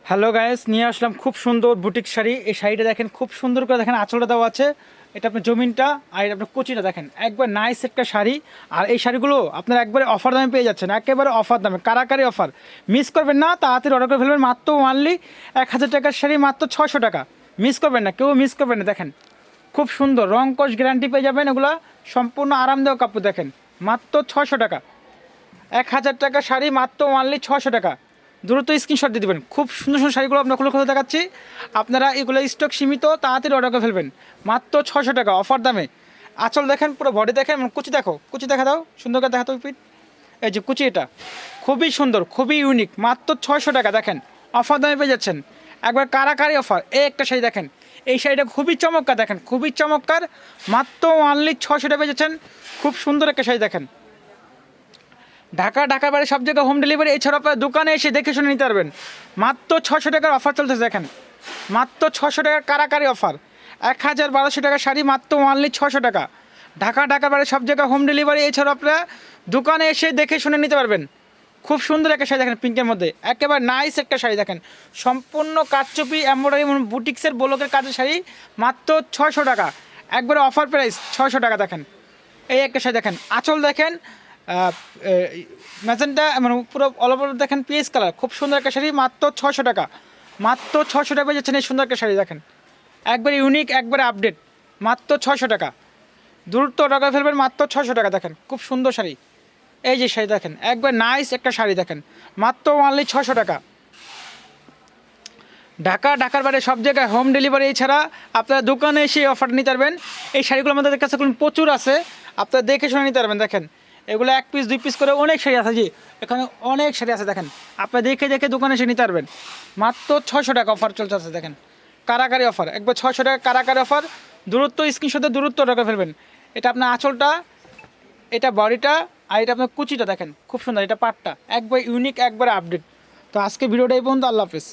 Hello guys, নিয়ে আসলাম খুব সুন্দর বুটিক শাড়ি। এই শাড়িটা দেখেন, খুব সুন্দর করে দেখেন, আঁচলটা দেওয়া আছে। এটা আপনার জমিনটা আর এটা আপনার কুচিটা দেখেন, একবার নাইস একটা শাড়ি। আর এই শাড়িগুলো আপনারা একবারে অফার দামে পেয়ে যাচ্ছেন, একেবারে অফার দামে, কারাকারি অফার। মিস করবেন না, তাড়াতাড়ি অর্ডার করে ফেলবেন। মাত্র অনলি 1000 টাকার শাড়ি, মাত্র 600 টাকা। মিস করবেন না, কেউ মিস করবেন না। দেখেন খুব সুন্দর রং কস গ্যারান্টি পেয়ে যাবেন। এগুলা সম্পূর্ণ আরামদায়ক কাপড়। দেখেন মাত্র 600 টাকা। 1000 টাকা শাড়ি, মাত্র অনলি 600 টাকা। দ্রুত স্ক্রিনশট দিয়ে দেবেন। খুব সুন্দর সুন্দর শাড়িগুলো আপনার খুলে খুলে দেখাচ্ছি। আপনারা এগুলো স্টক সীমিত, তাড়াতাড়ি অর্ডার করে ফেলবেন। মাত্র 600 টাকা অফার দামে। আঁচল দেখেন, পুরো বডি দেখেন, কুচি দেখো, কুচি দেখা দাও, সুন্দর করে দেখা দাও পিঠ। এই যে কুচি, এটা খুবই সুন্দর, খুবই ইউনিক। মাত্র 600 টাকা দেখেন, অফার দামে পেয়ে যাচ্ছেন। একবার কারাকারি অফার। এই একটা শাড়ি দেখেন, এই শাড়িটা খুবই চমৎকার, দেখেন খুবই চমৎকার। মাত্র অনলি 600 টাকা পেয়ে যাচ্ছেন। খুব সুন্দর একটা শাড়ি দেখেন। ঢাকার বাইরে সব জায়গায় হোম ডেলিভারি। এছাড়া আপনার দোকানে এসে দেখে শুনে নিতে পারবেন। মাত্র 600 টাকার অফার চলতেছে দেখেন, মাত্র 600 টাকার কারাকারি অফার। 1200 টাকার শাড়ি, মাত্র অনলি 600 টাকা। ঢাকার বাইরে সব জায়গায় হোম ডেলিভারি। এছাড়া আপনারা দোকানে এসে দেখে শুনে নিতে পারবেন। খুব সুন্দর একটা শাড়ি দেখেন, পিঙ্কের মধ্যে একেবারে নাইস একটা শাড়ি দেখেন। সম্পূর্ণ কারচুপি এমব্রয়ডারি বুটিক্সের ব্লকের কাজের শাড়ি, মাত্র 600 টাকা। একবারে অফার প্রাইস 600 টাকা। দেখেন এই একটা শাড়ি দেখেন, আঁচল দেখেন ম্যাজেন্টা, মানে পুরো অল ওভার দেখেন পিএস কালার। খুব সুন্দর একটা শাড়ি, মাত্র 600 টাকা। মাত্র 600 টাকা পেয়ে যাচ্ছেন এই সুন্দর একটা শাড়ি দেখেন, একবারে ইউনিক, একবারে আপডেট। মাত্র 600 টাকা। দ্রুত টাকা ফেলবেন। মাত্র 600 টাকা। দেখেন খুব সুন্দর শাড়ি। এই যে শাড়ি দেখেন, একবার নাইস একটা শাড়ি দেখেন, মাত্র অনলি 600 টাকা। ঢাকার বাইরে সব জায়গায় হোম ডেলিভারি। এছাড়া আপনারা দোকানে এসে অফার নিতে পারবেন। এই শাড়িগুলো আমাদের কাছে প্রচুর আছে, আপনারা দেখে শুনে নিতে পারবেন। দেখেন এগুলো 1 পিস 2 পিস করে অনেক শাড়ি আছে। জি, এখানে অনেক শাড়ি আছে দেখেন, আপনারা দেখে দেখে দোকানে এসে নিতে পারবেন। মাত্র 600 টাকা অফার চলতে আছে দেখেন, কারাকারি অফার। একবার 600 টাকা কারাকারি অফার। দূরত্ব স্ক্রিনশটে দূরত্ব টাকা ফেলবেন। এটা আপনার আঁচলটা, এটা বডিটা, আর এটা আপনার কুচিটা দেখেন খুব সুন্দর। এটা পাটটা একবার ইউনিক, একবার আপডেট। তো আজকে ভিডিওটা এই পর্যন্ত। আল্লাহ হাফেজ।